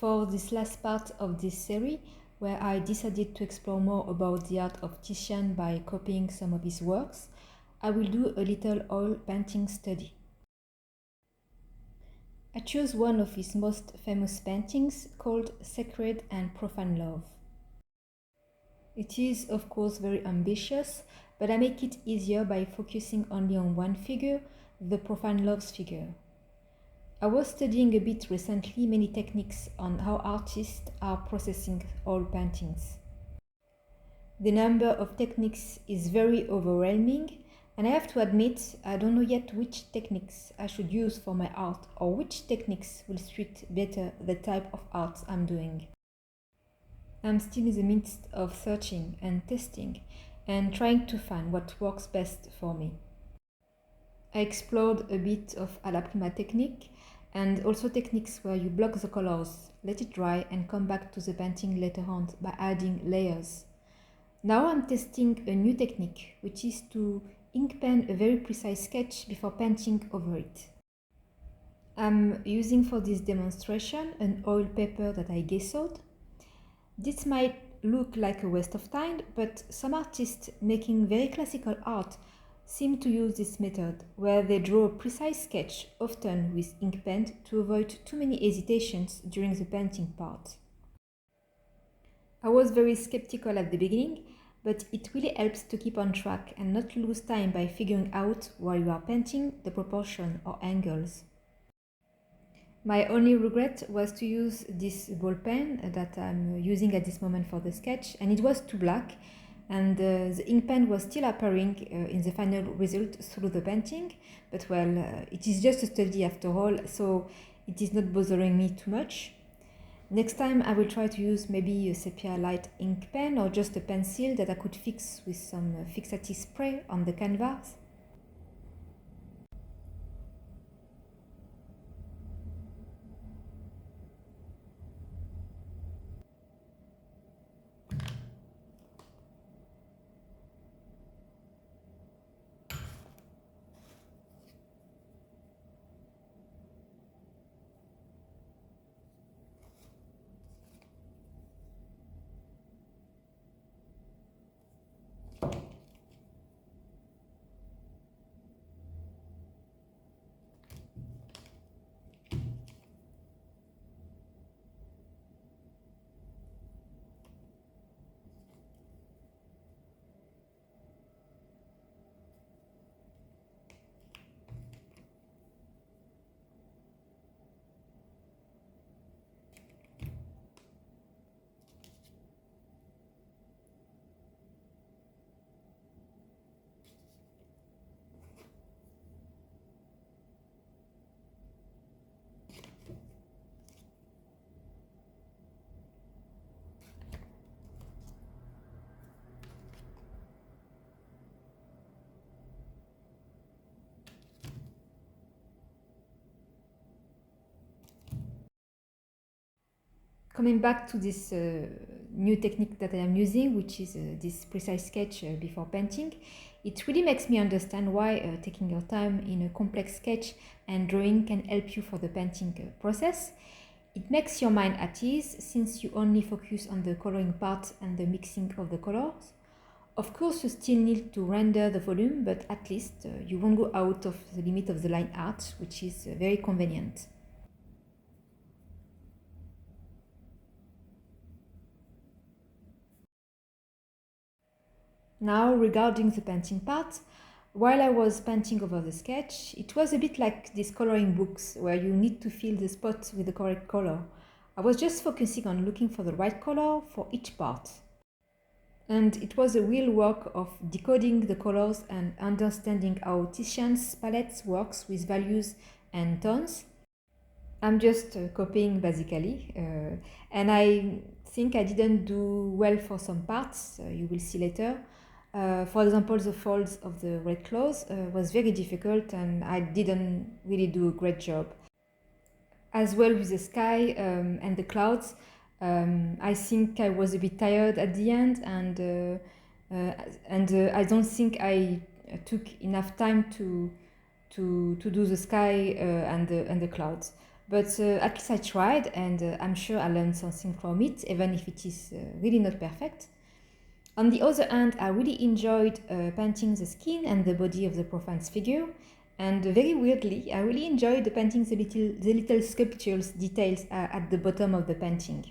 For this last part of this series, where I decided to explore more about the art of Titian by copying some of his works, I will do a little oil painting study. I chose one of his most famous paintings called Sacred and Profane Love. It is, of course, very ambitious, but I make it easier by focusing only on one figure, the Profane Love's figure. I was studying a bit recently many techniques on how artists are processing oil paintings. The number of techniques is very overwhelming, and I have to admit I don't know yet which techniques I should use for my art or which techniques will suit better the type of art I'm doing. I'm still in the midst of searching and testing and trying to find what works best for me. I explored a bit of a la prima technique and also techniques where you block the colors, let it dry and come back to the painting later on by adding layers. Now I'm testing a new technique, which is to ink pen a very precise sketch before painting over it. I'm using for this demonstration an oil paper that I gessoed. This might look like a waste of time, but some artists making very classical art seem to use this method, where they draw a precise sketch, often with ink pen, to avoid too many hesitations during the painting part. I was very skeptical at the beginning, but it really helps to keep on track and not lose time by figuring out while you are painting the proportion or angles. My only regret was to use this ball pen that I'm using at this moment for the sketch, and it was too black, and the ink pen was still appearing in the final result through the painting, but well, it is just a study after all, so it is not bothering me too much. Next time I will try to use maybe a sepia light ink pen or just a pencil that I could fix with some fixative spray on the canvas. Coming back to this new technique that I am using, which is this precise sketch before painting, it really makes me understand why taking your time in a complex sketch and drawing can help you for the painting process. It makes your mind at ease since you only focus on the coloring part and the mixing of the colors. Of course, you still need to render the volume, but at least you won't go out of the limit of the line art, which is very convenient. Now, regarding the painting part, while I was painting over the sketch, it was a bit like these coloring books where you need to fill the spot with the correct color. I was just focusing on looking for the right color for each part. And it was a real work of decoding the colors and understanding how Titian's palette works with values and tones. I'm just copying basically, and I think I didn't do well for some parts, you will see later. For example, the folds of the red clothes was very difficult and I didn't really do a great job. As well with the sky and the clouds, I think I was a bit tired at the end, and I don't think I took enough time to do the sky and the clouds. But at least I tried, and I'm sure I learned something from it, even if it is really not perfect. On the other hand, I really enjoyed painting the skin and the body of the profane's figure, and very weirdly, I really enjoyed painting the little sculptures details at the bottom of the painting.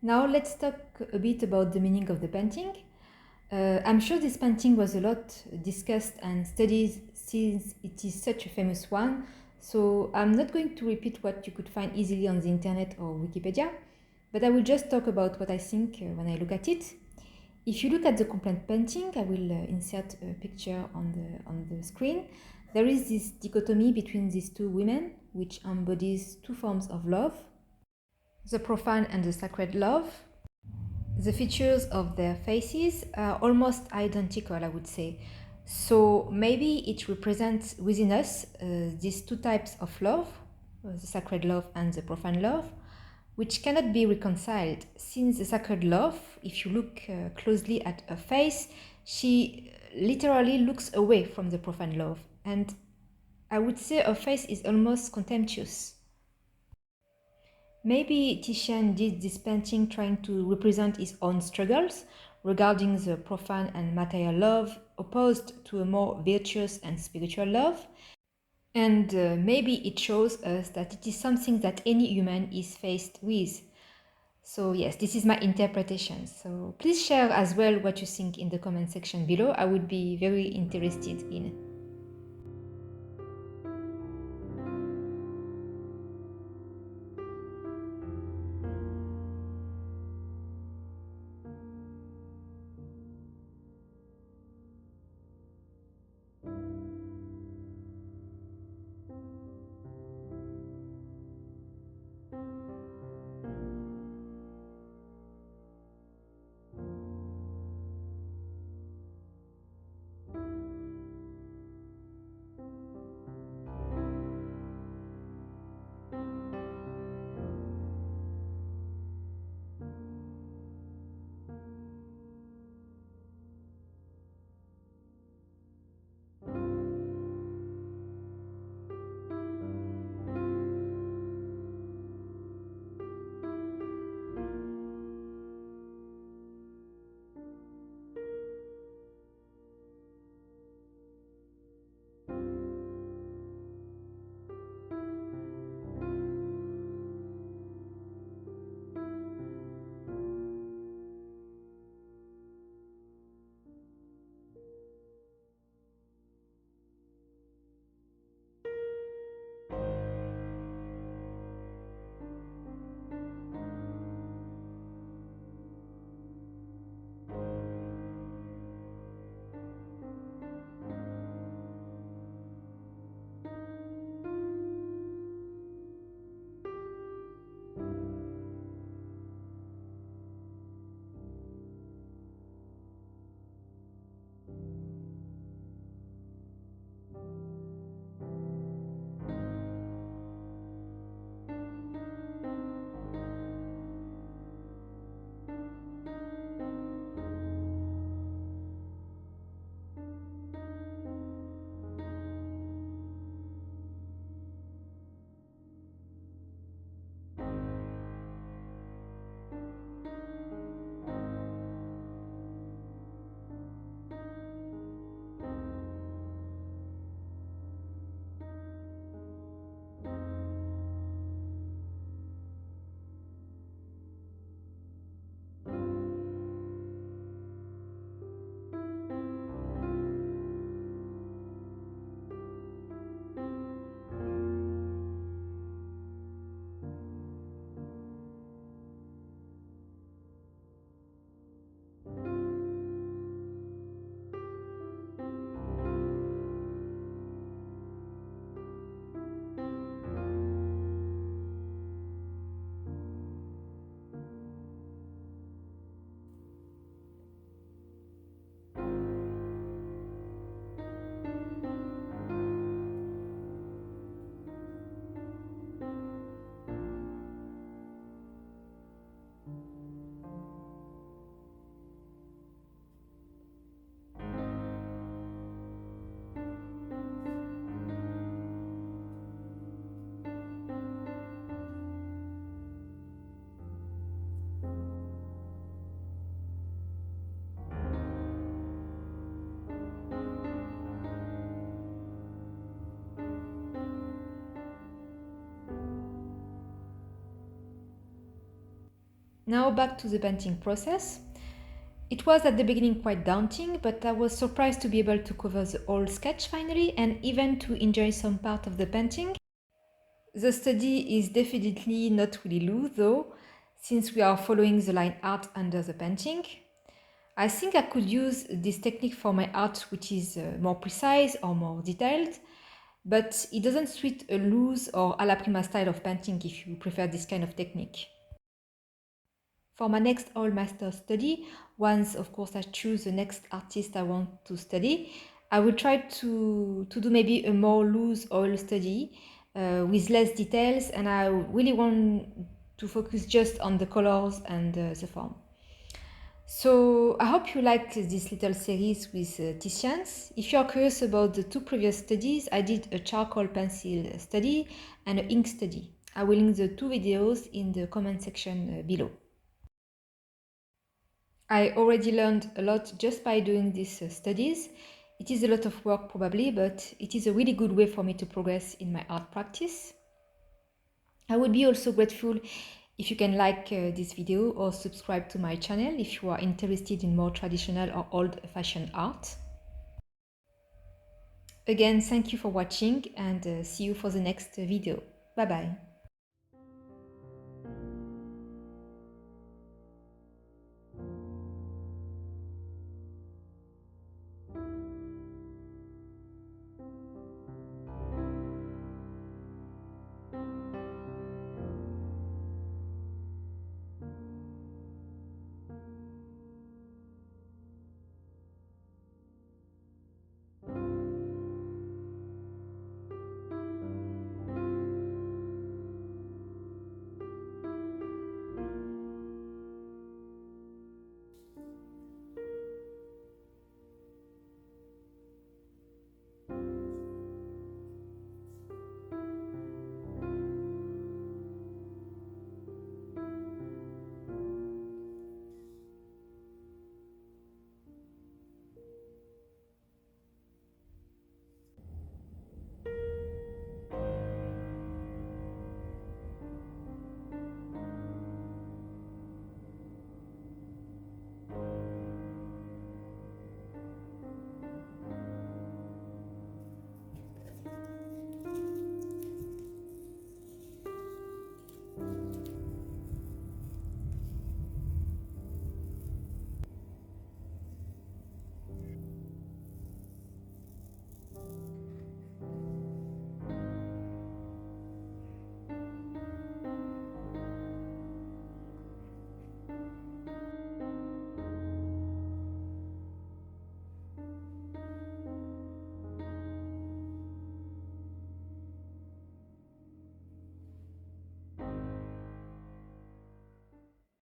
Now let's talk a bit about the meaning of the painting. I'm sure this painting was a lot discussed and studied since it is such a famous one, so I'm not going to repeat what you could find easily on the internet or Wikipedia, but I will just talk about what I think when I look at it. If you look at the complete painting, I will insert a picture on the screen. There is this dichotomy between these two women, which embodies two forms of love, the profane and the sacred love. The features of their faces are almost identical, I would say. So maybe it represents within us these two types of love, the sacred love and the profane love, which cannot be reconciled, since the sacred love, if you look closely at her face, she literally looks away from the profane love. And I would say her face is almost contemptuous. Maybe Titian did this painting trying to represent his own struggles regarding the profane and material love opposed to a more virtuous and spiritual love. And maybe it shows us that it is something that any human is faced with. So yes, this is my interpretation. So please share as well what you think in the comment section below. I would be very interested in. Now back to the painting process. It was at the beginning quite daunting, but I was surprised to be able to cover the whole sketch finally and even to enjoy some part of the painting. The study is definitely not really loose though, since we are following the line art under the painting. I think I could use this technique for my art which is more precise or more detailed, but it doesn't suit a loose or alla prima style of painting if you prefer this kind of technique. For my next oil master study, once of course I choose the next artist I want to study, I will try to do maybe a more loose oil study with less details, and I really want to focus just on the colors and the form. So I hope you like this little series with Titians. If you're curious about the two previous studies, I did a charcoal pencil study and an ink study. I will link the two videos in the comment section below. I already learned a lot just by doing these studies. It is a lot of work probably, but it is a really good way for me to progress in my art practice. I would be also grateful if you can like this video or subscribe to my channel if you are interested in more traditional or old-fashioned art. Again, thank you for watching and see you for the next video. Bye bye.